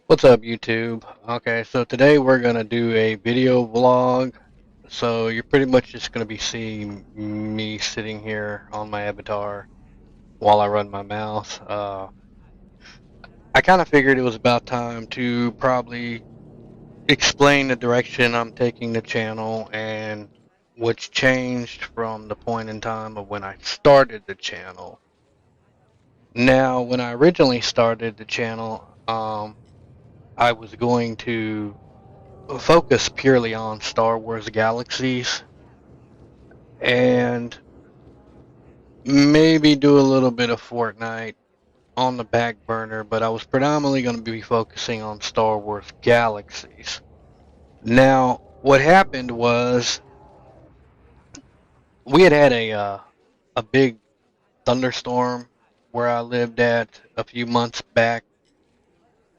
What's up, YouTube? Okay, so today we're gonna do a video vlog. So you're pretty much just gonna be seeing me sitting here on my avatar while I run my mouth. I kind of figured it was about time to probably explain the direction I'm taking the channel and what's changed from the point in time of when I started the channel. Now, when I originally started the channel, I was going to focus purely on Star Wars Galaxies and maybe do a little bit of Fortnite on the back burner, but I was predominantly going to be focusing on Star Wars Galaxies. Now, what happened was we had a big thunderstorm where I lived at a few months back.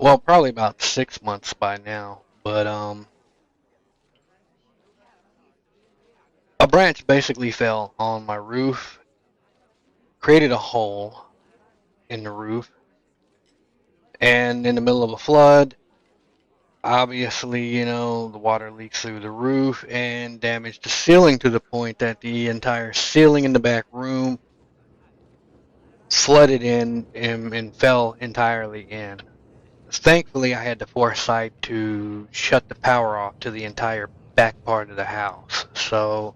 Well, probably about 6 months by now, but a branch basically fell on my roof, created a hole in the roof, and in the middle of a flood, obviously, the water leaks through the roof and damaged the ceiling to the point that the entire ceiling in the back room flooded in and fell entirely in. Thankfully, I had the foresight to shut the power off to the entire back part of the house. So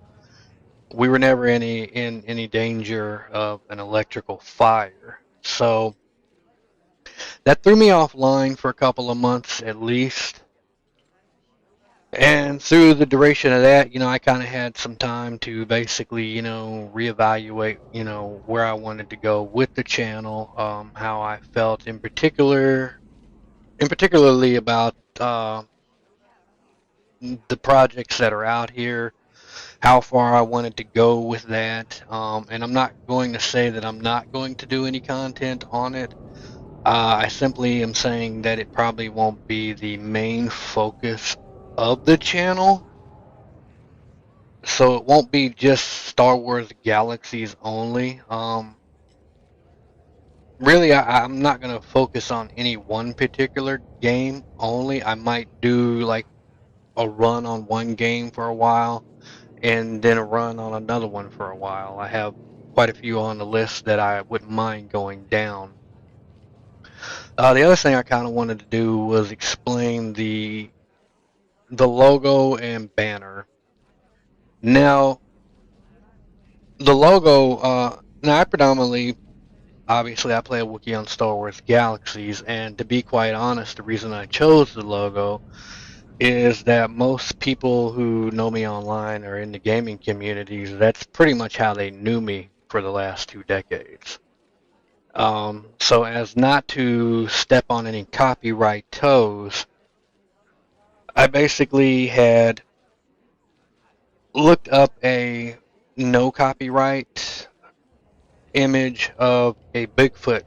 we were never in any danger of an electrical fire. So that threw me offline for a couple of months at least. And through the duration of that, I kind of had some time to basically, reevaluate, where I wanted to go with the channel, how I felt in particularly about the projects that are out here, how far I wanted to go with that. And I'm not going to say that I'm not going to do any content on it. I simply am saying that it probably won't be the main focus of the channel. So it won't be just Star Wars Galaxies only. Really, I'm not going to focus on any one particular game only. I might do like a run on one game for a while and then a run on another one for a while. I have quite a few on the list that I wouldn't mind going down. The other thing I kind of wanted to do was explain the logo and banner. Now, the logo. Now I predominantly Obviously, I play a Wookiee on Star Wars Galaxies, and to be quite honest, the reason I chose the logo is that most people who know me online or in the gaming communities, that's pretty much how they knew me for the last 2 decades. So as not to step on any copyright toes, I basically had looked up a no copyright image of a Bigfoot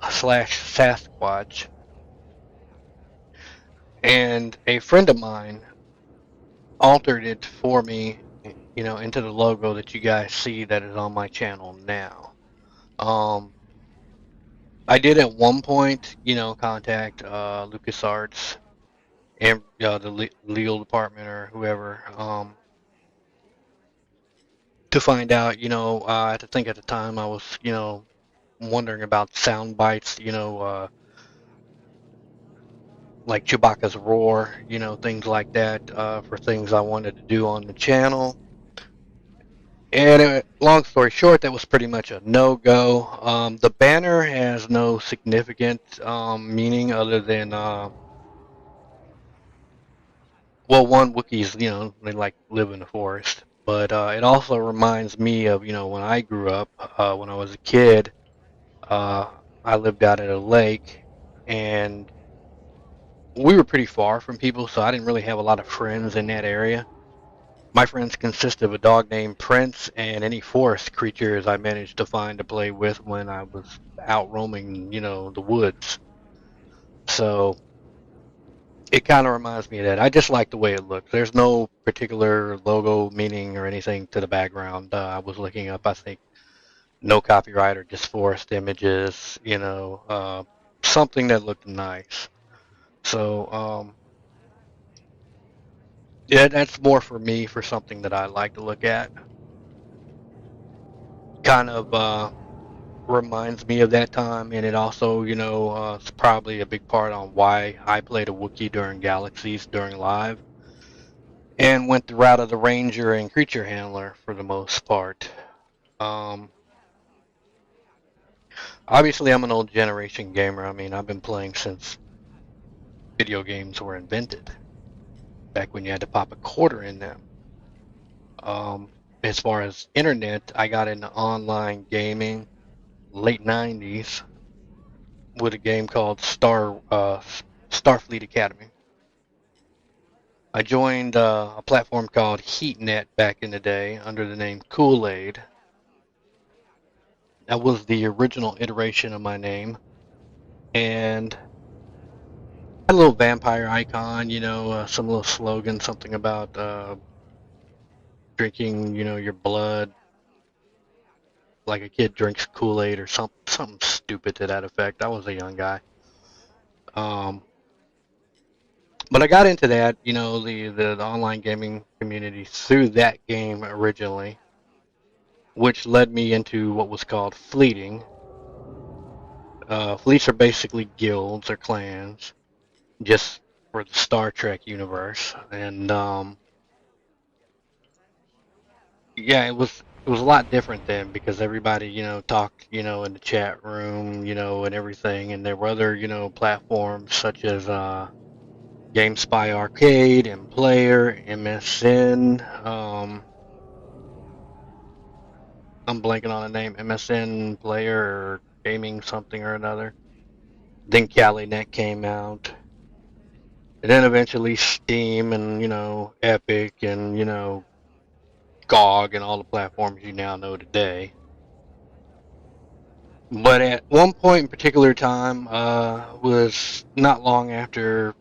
slash Sasquatch, and a friend of mine altered it for me, into the logo that you guys see that is on my channel now. Um, I did at one point, contact LucasArts and the legal department or whoever, to find out. I think at the time I was, wondering about sound bites, like Chewbacca's roar, things like that, for things I wanted to do on the channel. And long story short, that was pretty much a no-go. The banner has no significant meaning other than, well, one, Wookiees, they like live in the forest. But it also reminds me of, when I grew up, when I was a kid, uh, I lived out at a lake, and we were pretty far from people, so I didn't really have a lot of friends in that area. My friends consist of a dog named Prince and any forest creatures I managed to find to play with when I was out roaming, the woods. So it kind of reminds me of that. I just like the way it looks. There's no particular logo meaning or anything to the background. I was looking up, I think, no copyright or just forest images, something that looked nice. So, yeah, that's more for me for something that I like to look at. Kind of reminds me of that time, and it also, it's probably a big part on why I played a Wookiee during Galaxies during live, and went the route of the Ranger and Creature Handler for the most part. Um, Obviously, I'm an old generation gamer. I mean, I've been playing since video games were invented, back when you had to pop a quarter in them. Um, as far as internet, I got into online gaming late '90s with a game called Starfleet Academy. I joined a platform called HeatNet back in the day under the name Kool-Aid. That was the original iteration of my name, and had a little vampire icon, some little slogan, something about drinking, your blood like a kid drinks Kool-Aid or something stupid to that effect. I was a young guy. Um, but I got into that, the online gaming community through that game originally, which led me into what was called fleeting. Fleets are basically guilds or clans, just for the Star Trek universe, and yeah, it was a lot different then because everybody, talked, in the chat room, and everything, and there were other, platforms such as GameSpy Arcade and Player, MSN. I'm blanking on the name, MSN Player or Gaming something or another. Then CaliNet came out, and then eventually Steam and Epic and GOG and all the platforms you now know today. But at one point in particular time, was not long after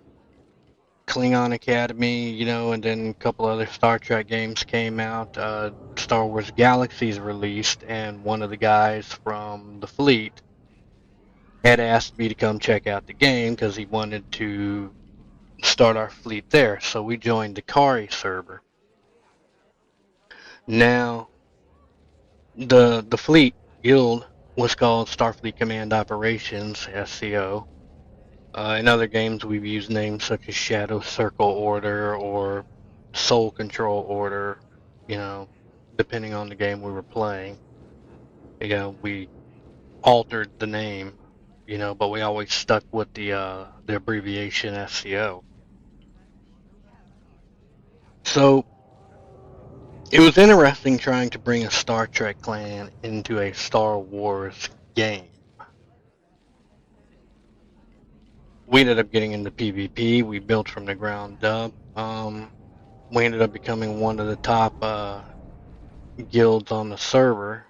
Klingon Academy, and then a couple other Star Trek games came out. Star Wars Galaxies released, and one of the guys from the fleet had asked me to come check out the game because he wanted to start our fleet there. So we joined the Kari server. Now, the fleet guild was called Starfleet Command Operations (SCO). In other games, we've used names such as Shadow Circle Order or Soul Control Order, you know, depending on the game we were playing. We altered the name, but we always stuck with the abbreviation SCO. So it was interesting trying to bring a Star Trek clan into a Star Wars game. We ended up getting into PvP. We built from the ground up. We ended up becoming one of the top guilds on the server.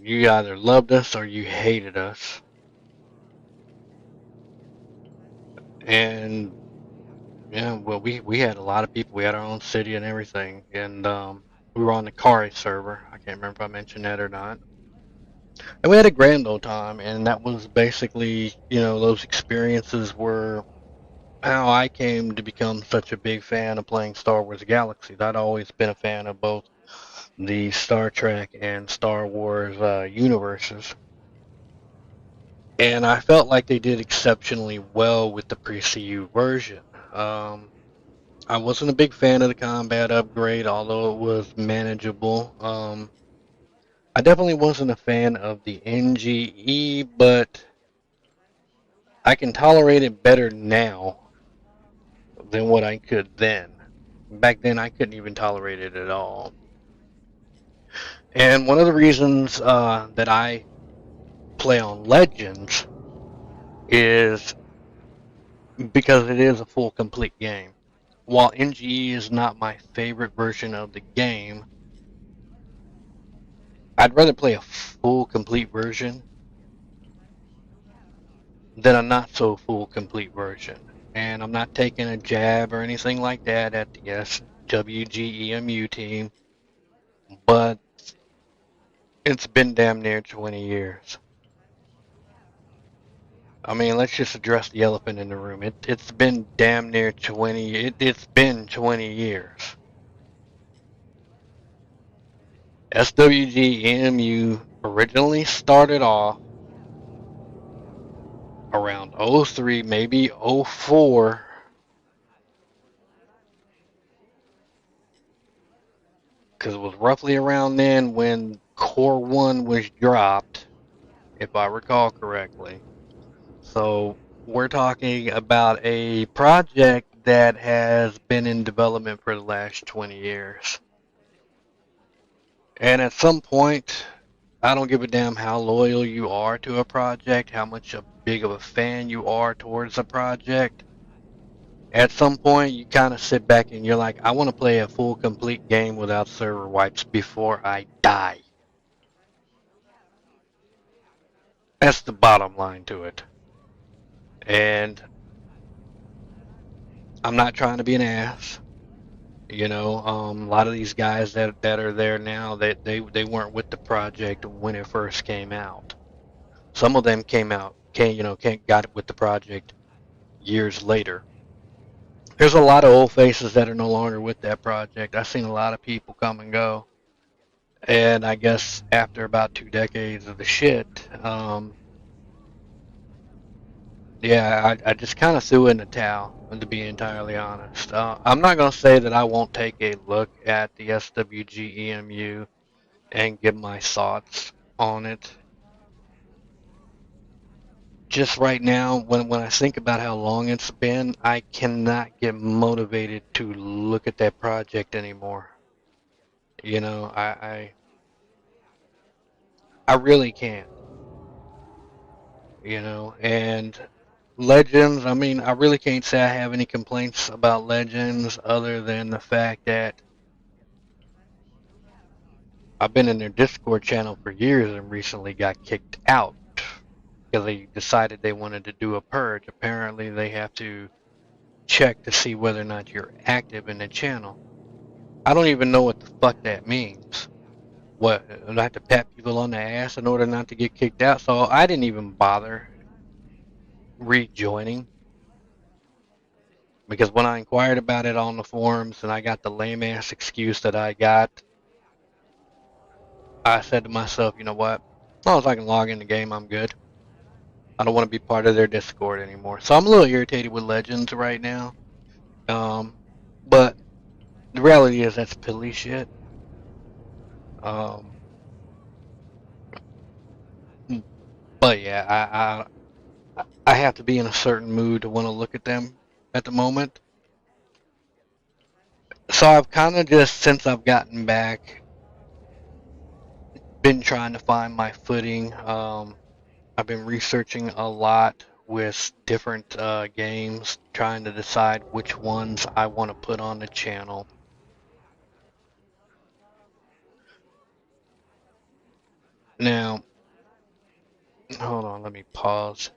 You either loved us or you hated us. And yeah, well, we had a lot of people. We had our own city and everything. And we were on the Kari server. I can't remember if I mentioned that or not. And we had a grand old time. And that was basically, those experiences were how I came to become such a big fan of playing Star Wars Galaxies. I'd always been a fan of both the Star Trek and Star Wars universes. And I felt like they did exceptionally well with the pre-CU version. Um, I wasn't a big fan of the combat upgrade, although it was manageable. I definitely wasn't a fan of the NGE, but I can tolerate it better now than what I could then. Back then, I couldn't even tolerate it at all. And one of the reasons that I play on Legends is because it is a full complete game. While NGE is not my favorite version of the game, I'd rather play a full complete version than a not so full complete version. And I'm not taking a jab or anything like that at the SWGEMU team, but it's been damn near 20 years. I mean, let's just address the elephant in the room. It's been damn near 20. It's been 20 years. SWG originally started off around '03, maybe '04, because it was roughly around then when Core 1 was dropped, if I recall correctly. So we're talking about a project that has been in development for the last 20 years. And at some point, I don't give a damn how loyal you are to a project, how much a big of a fan you are towards a project. At some point, you kind of sit back and you're like, I want to play a full, complete game without server wipes before I die. That's the bottom line to it. And I'm not trying to be an ass. A lot of these guys that are there now, they weren't with the project when it first came out. Some of them got it with the project years later. There's a lot of old faces that are no longer with that project. I've seen a lot of people come and go, and I guess after about 2 decades of the shit, yeah, I just kind of threw in the towel, to be entirely honest. I'm not gonna say that I won't take a look at the SWGEMU and give my thoughts on it. Just right now, when I think about how long it's been, I cannot get motivated to look at that project anymore. You know, I really can't. And Legends, I mean, I really can't say I have any complaints about Legends other than the fact that I've been in their Discord channel for years and recently got kicked out because they decided they wanted to do a purge. Apparently, they have to check to see whether or not you're active in the channel. I don't even know what the fuck that means. What, I have to pat people on the ass in order not to get kicked out? So I didn't even bother rejoining because when I inquired about it on the forums and I got the lame ass excuse that I got, I said to myself, you know what? As long as I can log in the game, I'm good. I don't want to be part of their Discord anymore. So I'm a little irritated with Legends right now. Um, but the reality is that's police shit. Um, but yeah, I have to be in a certain mood to want to look at them at the moment. So I've kind of just, since I've gotten back, been trying to find my footing. I've been researching a lot with different games, trying to decide which ones I want to put on the channel. Now, hold on, let me pause.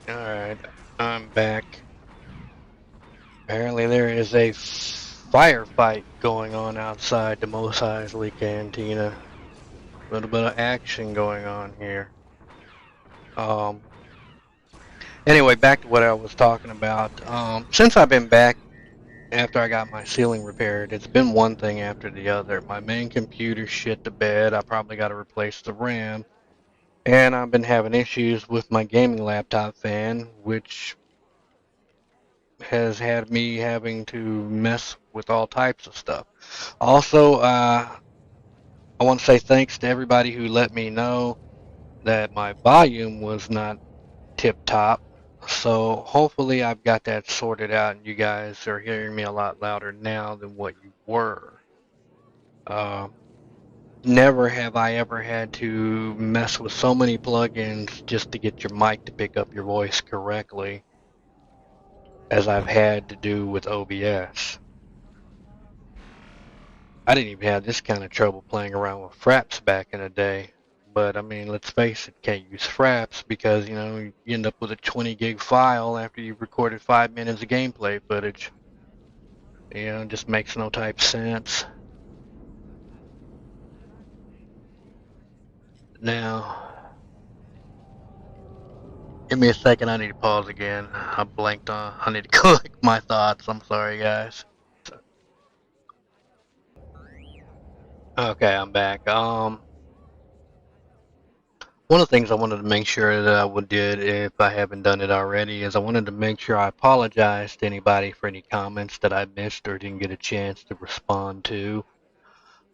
Alright, I'm back. Apparently there is a firefight going on outside the Mos Eisley Cantina. A little bit of action going on here. Anyway, back to what I was talking about. Since I've been back after I got my ceiling repaired, it's been one thing after the other. My main computer shit the bed. I probably got to replace the RAM. And I've been having issues with my gaming laptop fan, which has had me having to mess with all types of stuff. Also, I want to say thanks to everybody who let me know that my volume was not tip top. So hopefully I've got that sorted out and you guys are hearing me a lot louder now than what you were. Uh, Never have I ever had to mess with so many plugins just to get your mic to pick up your voice correctly as I've had to do with OBS. I didn't even have this kind of trouble playing around with Fraps back in the day. But I mean, let's face it, can't use Fraps because, you end up with a 20 gig file after you've recorded 5 minutes of gameplay footage. It just makes no type sense. Now, Give me a second. I need to pause again. I blanked on. I need to collect my thoughts. I'm sorry, guys. Okay, I'm back. One of the things I wanted to make sure that I would did, if I haven't done it already, is I wanted to make sure I apologize to anybody for any comments that I missed or didn't get a chance to respond to.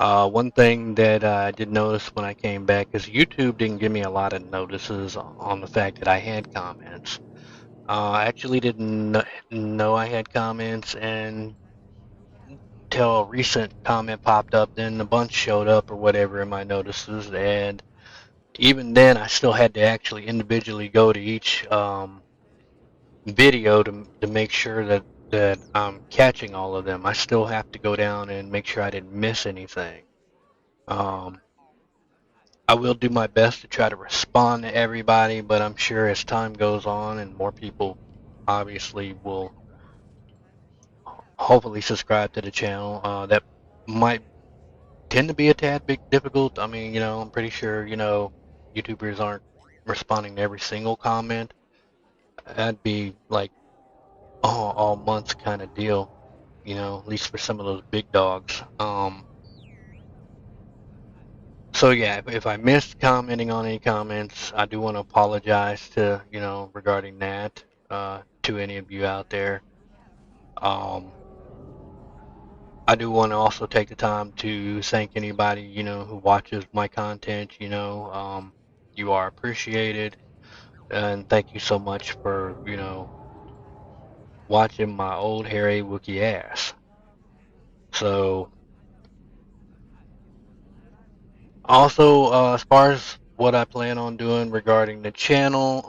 One thing that I did notice when I came back is YouTube didn't give me a lot of notices on the fact that I had comments. I actually didn't know I had comments until a recent comment popped up. Then a bunch showed up or whatever in my notices, and even then, I still had to actually individually go to each video to make sure that I'm catching all of them. I still have to go down and make sure I didn't miss anything. Um, I will do my best to try to respond to everybody, but I'm sure as time goes on and more people obviously will hopefully subscribe to the channel, that might tend to be a tad bit difficult. I mean, I'm pretty sure, YouTubers aren't responding to every single comment. That'd be like all months kind of deal, at least for some of those big dogs. So yeah, if I missed commenting on any comments, I do want to apologize to, regarding that, to any of you out there. Um, I do want to also take the time to thank anybody, who watches my content, you are appreciated, and thank you so much for, watching my old hairy Wookie ass. So also, as far as what I plan on doing regarding the channel,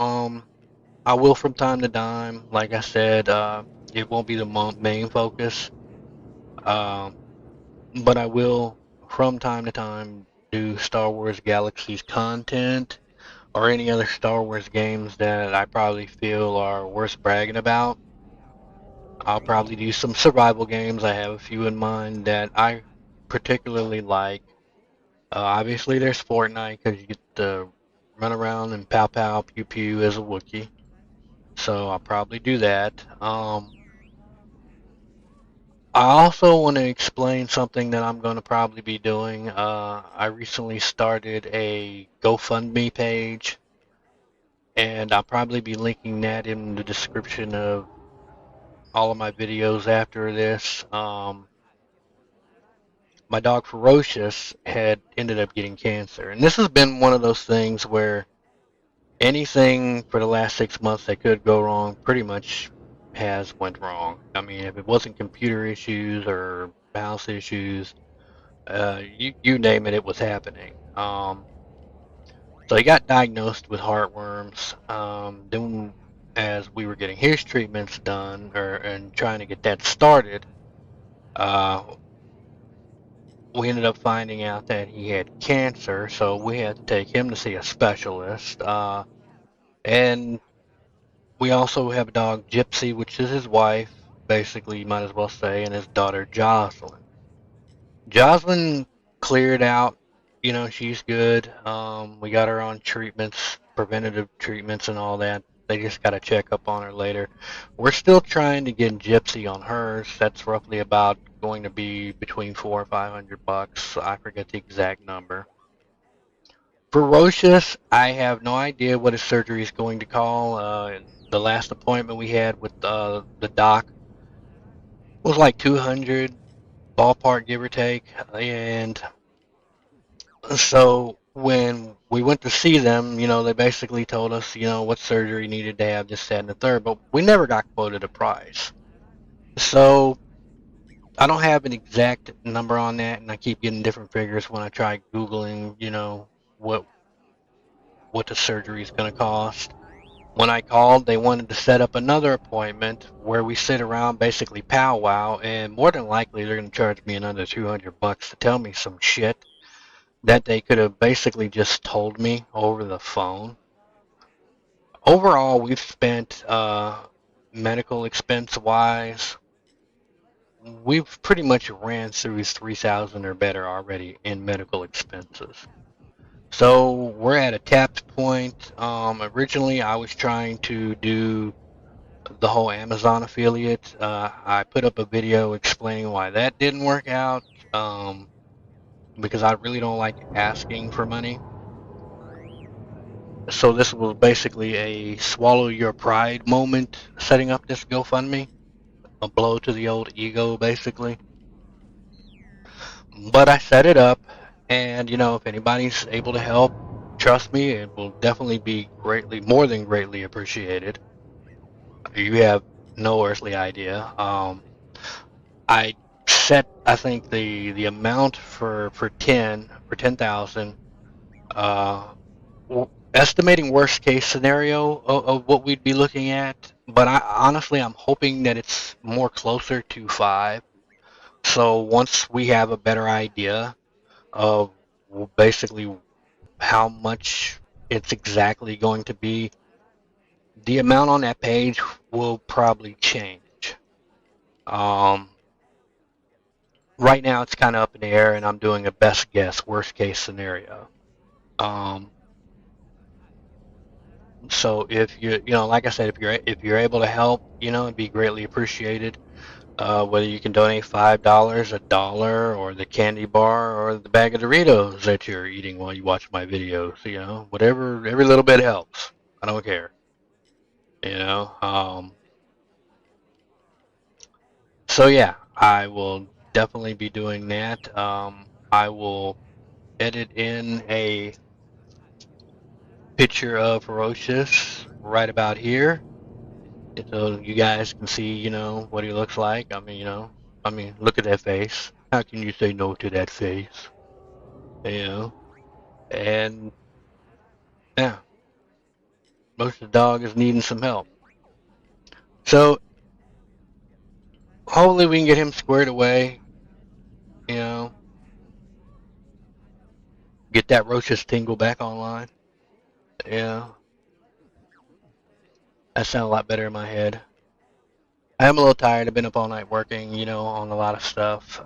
I will from time to time, like I said, it won't be the main focus, um, but I will from time to time do Star Wars Galaxies content or any other Star Wars games that I probably feel are worth bragging about. I'll probably do some survival games. I have a few in mind that I particularly like. Obviously, there's Fortnite because you get to run around and pow pow pew pew as a Wookiee. So I'll probably do that. I also want to explain something that I'm going to probably be doing. I recently started a GoFundMe page, and I'll probably be linking that in the description of all of my videos after this. My dog Pharotious had ended up getting cancer, and this has been one of those things where anything for the last 6 months that could go wrong pretty much has went wrong. I mean, if it wasn't computer issues or house issues, you name it, it was happening. So he got diagnosed with heartworms. Then, as we were getting his treatments done, and trying to get that started, uh, we ended up finding out that he had cancer. So we had to take him to see a specialist. And we also have a dog, Gypsy, which is his wife, basically, you might as well say, and his daughter, Jocelyn. Jocelyn cleared out. She's good. We got her on treatments, preventative treatments, and all that. They just got to check up on her later. We're still trying to get Gypsy on hers. That's roughly about going to be between $400 or $500. I forget the exact number. Ferocious, I have no idea what his surgery is going to call. The last appointment we had with the doc was like 200 ballpark, give or take. And so when we went to see them, they basically told us, what surgery needed to have, this, that, and the third, but we never got quoted a price. So I don't have an exact number on that, and I keep getting different figures when I try Googling, what what the surgery is going to cost. When I called, they wanted to set up another appointment where we sit around, basically powwow, and more than likely they're going to charge me another $200 to tell me some shit that they could have basically just told me over the phone. Overall, we've spent, medical expense wise, we've pretty much ran through 3,000 or better already in medical expenses. So we're at a tapped point. Originally, I was trying to do the whole Amazon affiliate. I put up a video explaining why that didn't work out, um, because I really don't like asking for money. So this was basically a swallow your pride moment setting up this GoFundMe, a blow to the old ego, basically. But I set it up, and if anybody's able to help, trust me, it will definitely be greatly, more than greatly appreciated. You have no earthly idea. I set, I think the amount for 10,000. Uh, Estimating worst case scenario of what we'd be looking at, but I honestly I'm hoping that it's more closer to five. So once we have a better idea of basically how much it's exactly going to be, the amount on that page will probably change. Um, right now it's kind of up in the air, and I'm doing a best guess, worst case scenario. Um, so if like I said, if you're able to help, it'd be greatly appreciated. Whether you can donate $5, a dollar, or the candy bar, or the bag of Doritos that you're eating while you watch my videos, whatever, every little bit helps. I don't care. You know. So yeah, I will definitely be doing that. I will edit in a picture of Ferocious right about here, so you guys can see, what he looks like. Look at that face. How can you say no to that face? You know, and yeah, most of the dog is needing some help. So hopefully we can get him squared away. You know, get that Roach's tingle back online. Yeah, that sounds a lot better in my head. I am a little tired. I've been up all night working, on a lot of stuff.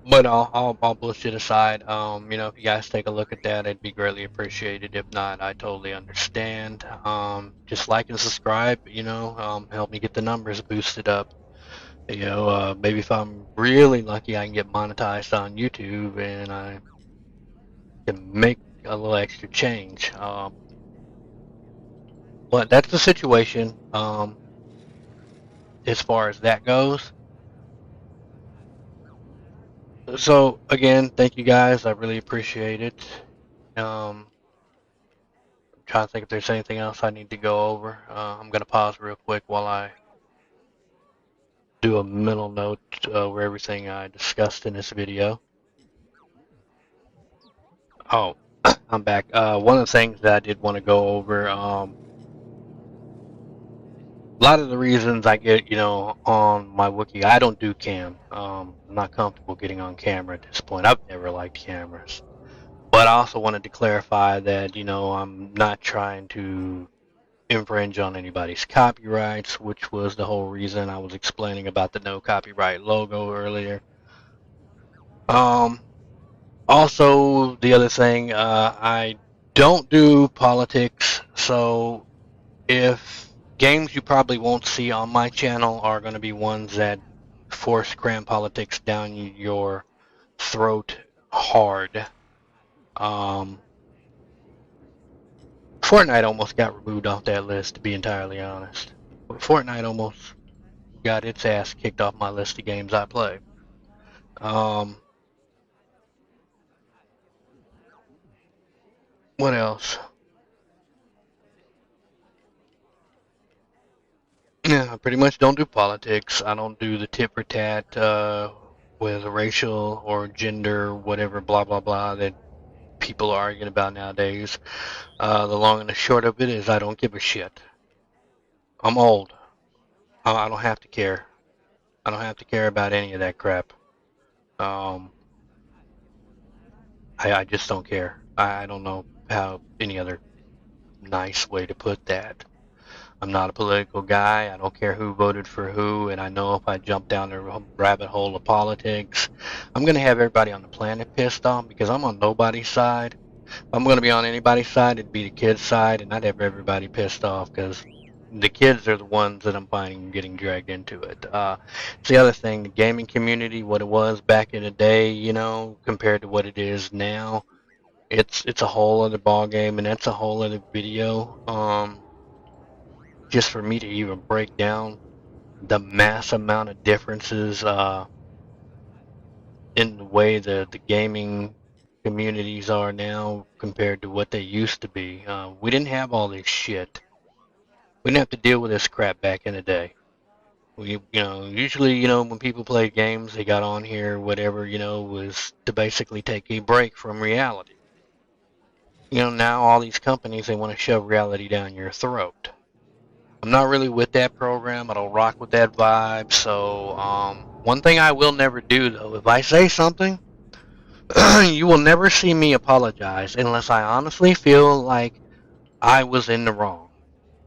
But I'll bullshit aside. If you guys take a look at that, it'd be greatly appreciated. If not, I totally understand. Just like and subscribe. Help me get the numbers boosted up. Maybe if I'm really lucky, I can get monetized on YouTube and I can make a little extra change. But that's the situation. As far as that goes. So again, thank you guys. I really appreciate it. Um, Trying to think if there's anything else I need to go over. I'm going to pause real quick while I do a mental note over everything I discussed in this video. Oh, I'm back. One of the things that I did want to go over, a lot of the reasons I get, on my wiki, I don't do cam. I'm not comfortable getting on camera at this point. I've never liked cameras. But I also wanted to clarify that, I'm not trying to infringe on anybody's copyrights, which was the whole reason I was explaining about the no copyright logo earlier. Um, Also, the other thing, I don't do politics, so if games you probably won't see on my channel are going to be ones that force cram politics down your throat hard. Um, Fortnite almost got removed off that list, to be entirely honest. Fortnite almost got its ass kicked off my list of games I play. Um, what else? Yeah, I pretty much don't do politics. I don't do the tit for tat with racial or gender, whatever, blah blah blah that people are arguing about nowadays. The long and the short of it is, I don't give a shit. I'm old. I don't have to care. I don't have to care about any of that crap. Um, I just don't care. I don't know how any other nice way to put that. I'm not a political guy. I don't care who voted for who, and I know if I jump down the rabbit hole of politics, I'm going to have everybody on the planet pissed off because I'm on nobody's side. If I'm going to be on anybody's side, it'd be the kids' side, and I'd have everybody pissed off because the kids are the ones that I'm finding getting dragged into it. It's the other thing, the gaming community, what it was back in the day, compared to what it is now. It's a whole other ball game, and that's a whole other video. Just for me to even break down the mass amount of differences in the way the gaming communities are now compared to what they used to be. We didn't have all this shit. We didn't have to deal with this crap back in the day. Usually, when people play games, they got on here, whatever, was to basically take a break from reality. Now all these companies, they want to shove reality down your throat. I'm not really with that program. I don't rock with that vibe. So, one thing I will never do though, if I say something, you will never see me apologize unless I honestly feel like I was in the wrong.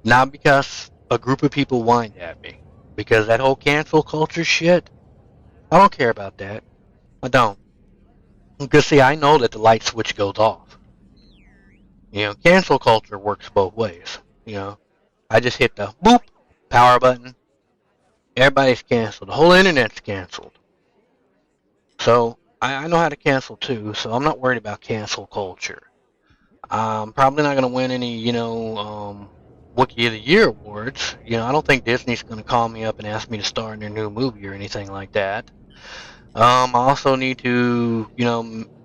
Not because a group of people whined at me. Because that whole cancel culture shit, I don't care about that. I don't. Because see, I know that the light switch goes off. Cancel culture works both ways. I just hit the boop power button. Everybody's canceled. The whole internet's canceled. So I know how to cancel too. So I'm not worried about cancel culture. I'm probably not going to win any, Wookiee of the Year awards. I don't think Disney's going to call me up and ask me to star in their new movie or anything like that. I also need to,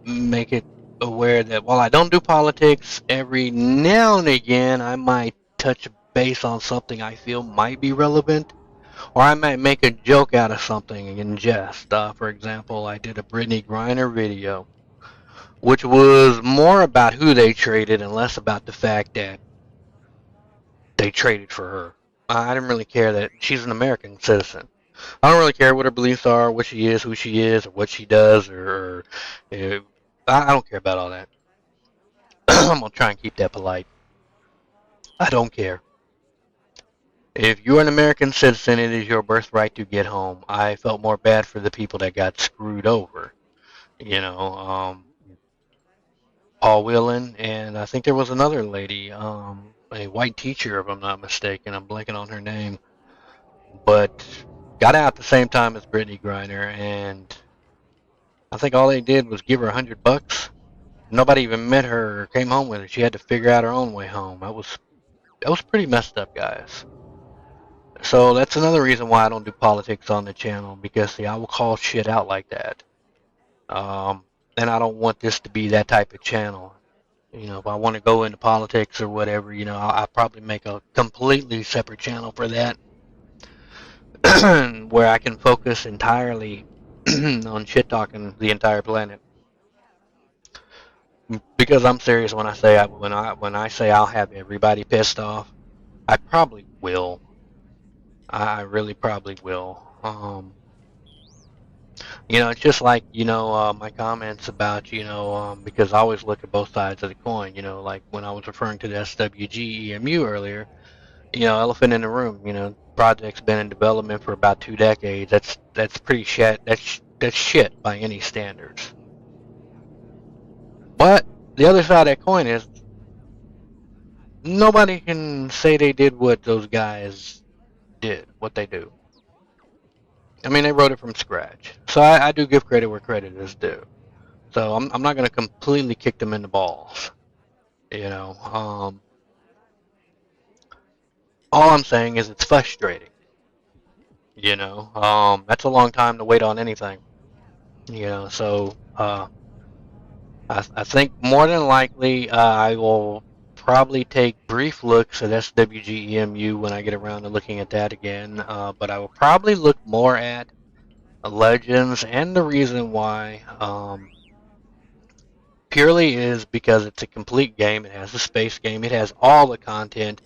make it aware that while I don't do politics, every now and again I might touch base on something I feel might be relevant, or I might make a joke out of something in jest. For example, I did a Brittany Griner video, which was more about who they traded and less about the fact that they traded for her. I didn't really care that she's an American citizen. I don't really care what her beliefs are, what she is, who she is, or what she does, or I don't care about all that. I'm gonna try and keep that polite. I don't care. If you're an American citizen, it is your birthright to get home. I felt more bad for the people that got screwed over. You know, Paul Whelan, and I think there was another lady, a white teacher, if I'm not mistaken. I'm blanking on her name, but got out at the same time as Brittany Griner, and I think all they did was give her $100. Nobody even met her or came home with her. She had to figure out her own way home. That was pretty messed up, guys. So that's another reason why I don't do politics on the channel, because see, I will call shit out like that. Um, and I don't want this to be that type of channel. If I want to go into politics or whatever, I'll probably make a completely separate channel for that, where I can focus entirely on shit talking the entire planet. Because I'm serious when I say when I say I'll have everybody pissed off. I probably will. I really probably will. It's just like my comments about because I always look at both sides of the coin. Like when I was referring to the SWGEMU earlier. Elephant in the room. Project's been in development for about 2 decades. That's pretty shit. That's shit by any standards. But the other side of that coin is nobody can say they did what those guys did, what they do. I mean, they wrote it from scratch. So I do give credit where credit is due. So I'm not going to completely kick them in the balls. All I'm saying is it's frustrating. That's a long time to wait on anything. So I think more than likely I will probably take brief looks at SWGEMU when I get around to looking at that again. But I will probably look more at Legends, and the reason why purely is because it's a complete game. It has a space game. It has all the content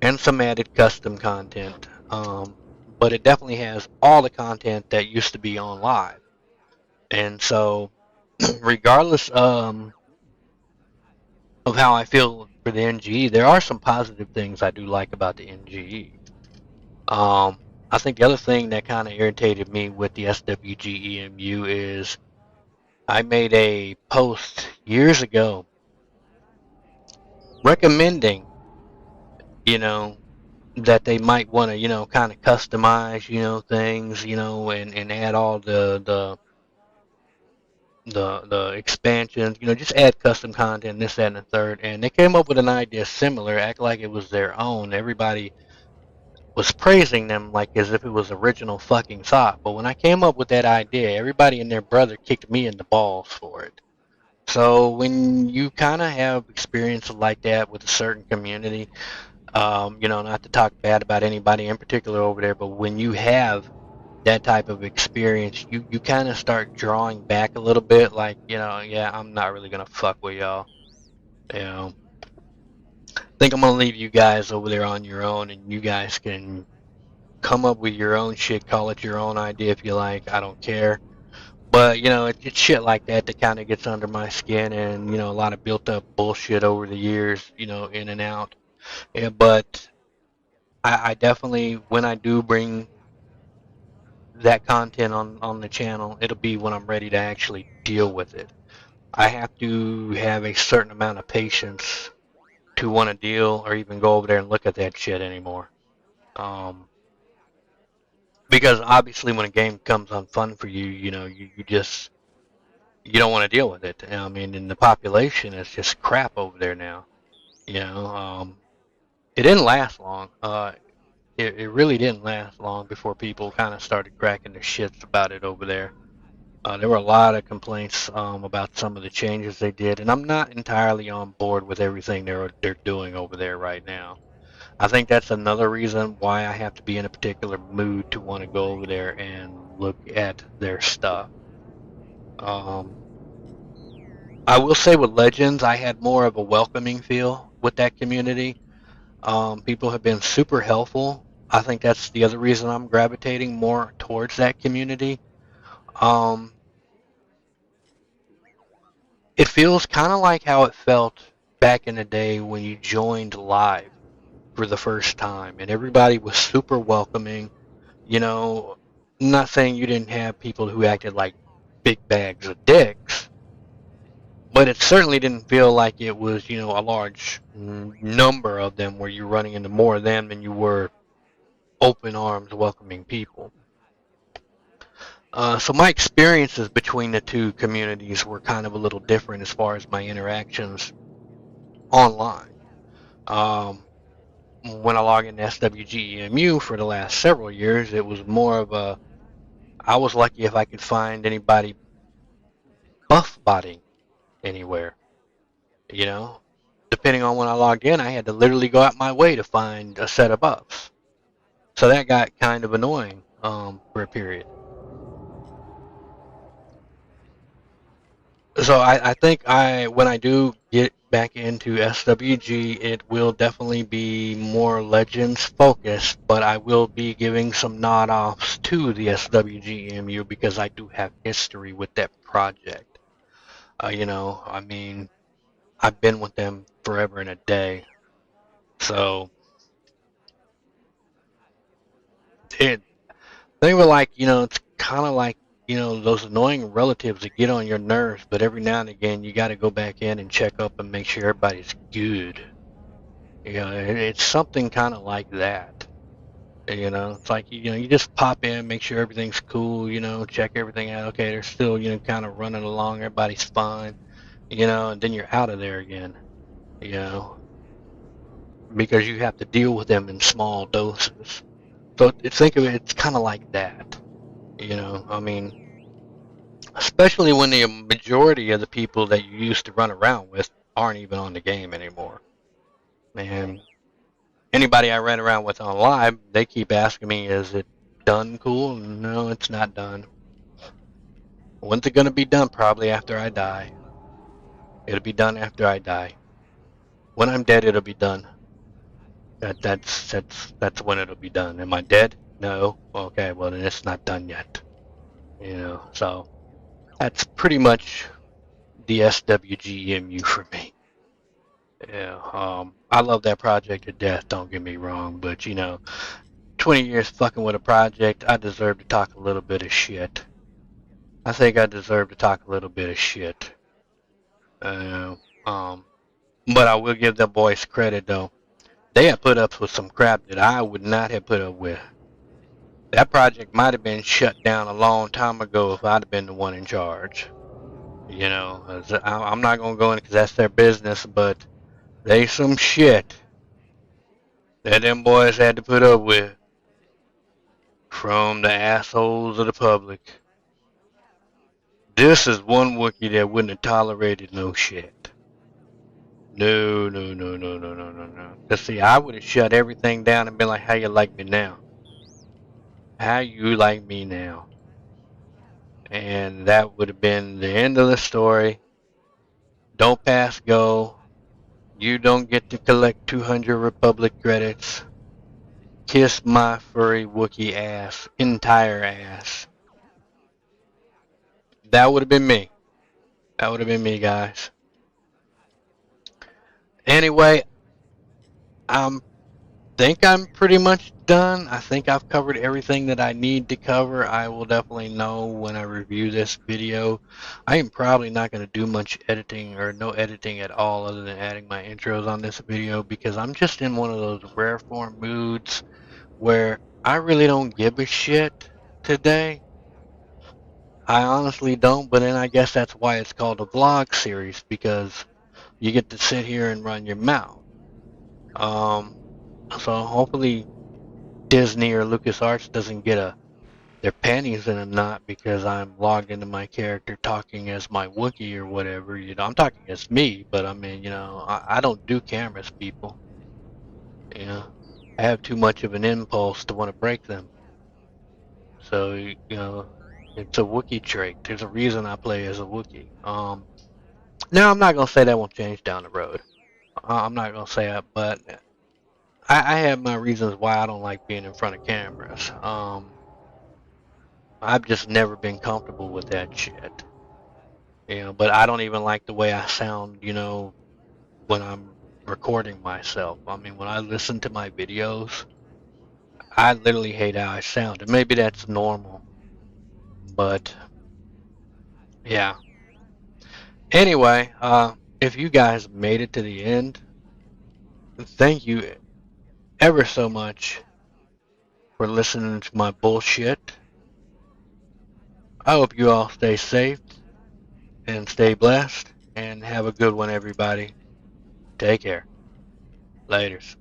and some added custom content. But it definitely has all the content that used to be on live. And so, regardless of how I feel for the NGE, there are some positive things I do like about the NGE. I think the other thing that kind of irritated me with the SWGEMU is I made a post years ago recommending, you know, that they might want to, kind of customize, things, and add all the expansions, just add custom content, this, that, and the third. And they came up with an idea similar, act like it was their own. Everybody was praising them like as if it was original fucking thought. But when I came up with that idea, everybody and their brother kicked me in the balls for it. So when you kind of have experiences like that with a certain community, not to talk bad about anybody in particular over there, but when you have that type of experience, you kind of start drawing back a little bit, like, yeah, I'm not really gonna fuck with y'all. You know, I think I'm gonna leave you guys over there on your own, and you guys can come up with your own shit, call it your own idea if you like. I don't care. But it's shit like that that kind of gets under my skin, and a lot of built up bullshit over the years, in and out. Yeah, but I definitely, when I do bring that content on the channel, it'll be when I'm ready to actually deal with it. I have to have a certain amount of patience to want to deal or even go over there and look at that shit anymore. Um, because obviously, when a game comes on fun for you, you just you don't want to deal with it. I mean, and the population is just crap over there now. It didn't last long. It really didn't last long before people kind of started cracking their shits about it over there. There were a lot of complaints about some of the changes they did, and I'm not entirely on board with everything they're doing over there right now. I think that's another reason why I have to be in a particular mood to want to go over there and look at their stuff. Um, I will say with Legends, I had more of a welcoming feel with that community. People have been super helpful. I think that's the other reason I'm gravitating more towards that community. Um, it feels kind of like how it felt back in the day when you joined live for the first time, and everybody was super welcoming. You know, I'm not saying you didn't have people who acted like big bags of dicks, but it certainly didn't feel like it was, a large number of them where you're running into more of them than you were open arms welcoming people. So my experiences between the two communities were kind of a little different as far as my interactions online. Um, when I logged into SWGEMU for the last several years, it was more of I was lucky if I could find anybody buff botting anywhere. You know, Depending on when I logged in, I had to literally go out my way to find a set of buffs. So that got kind of annoying for a period. So I think when I do get back into SWG, it will definitely be more Legends focused, but I will be giving some nod offs to the SWG because I do have history with that project. I mean, I've been with them forever and a day. So it they were like, it's kind of like, those annoying relatives that get on your nerves, but every now and again you got to go back in and check up and make sure everybody's good. It's something kind of like that. It's like, you just pop in, make sure everything's cool, check everything out. Okay, they're still, kind of running along, everybody's fine, and then you're out of there again, you know, because you have to deal with them in small doses. So think of it, it's kind of like that. I mean, especially when the majority of the people that you used to run around with aren't even on the game anymore. And anybody I ran around with on live, they keep asking me, is it done cool? No, it's not done. When's it going to be done? Probably after I die. It'll be done after I die. When I'm dead, it'll be done. That's when it'll be done. Am I dead? No. Okay, well then it's not done yet. So that's pretty much the SWGMU for me. Yeah, I love that project to death, don't get me wrong, but 20 years fucking with a project, I deserve to talk a little bit of shit. I think I deserve to talk a little bit of shit. Uh, um, but I will give them boys credit though. They have put up with some crap that I would not have put up with. That project might have been shut down a long time ago if I'd have been the one in charge. I'm not gonna go in because that's their business, but they some shit that them boys had to put up with from the assholes of the public. This is one Wookiee that wouldn't have tolerated no shit. No, no, no, no, no, no, no, no. Cause see, I would have shut everything down and been like, "How you like me now? How you like me now?" And that would have been the end of the story. Don't pass go. You don't get to collect 200 Republic credits. Kiss my furry Wookiee ass, entire ass. That would have been me. That would have been me, guys. Anyway, I think I'm pretty much done. I think I've covered everything that I need to cover. I will definitely know when I review this video. I am probably not going to do much editing or no editing at all other than adding my intros on this video because I'm just in one of those rare form moods where I really don't give a shit today. I honestly don't, but then I guess that's why it's called a vlog series because you get to sit here and run your mouth. Um, so hopefully Disney or LucasArts doesn't get their panties in a knot because I'm logged into my character talking as my Wookiee or whatever. I'm talking as me, but I mean, I don't do cameras, people. You know, I have too much of an impulse to want to break them. So, it's a Wookiee trait. There's a reason I play as a Wookiee. Now I'm not gonna say that won't change down the road. I'm not gonna say that, but I have my reasons why I don't like being in front of cameras. I've just never been comfortable with that shit. But I don't even like the way I sound, when I'm recording myself. I mean, when I listen to my videos, I literally hate how I sound. And maybe that's normal, but yeah. Anyway, if you guys made it to the end, thank you ever so much for listening to my bullshit. I hope you all stay safe and stay blessed and have a good one, everybody. Take care. Laters.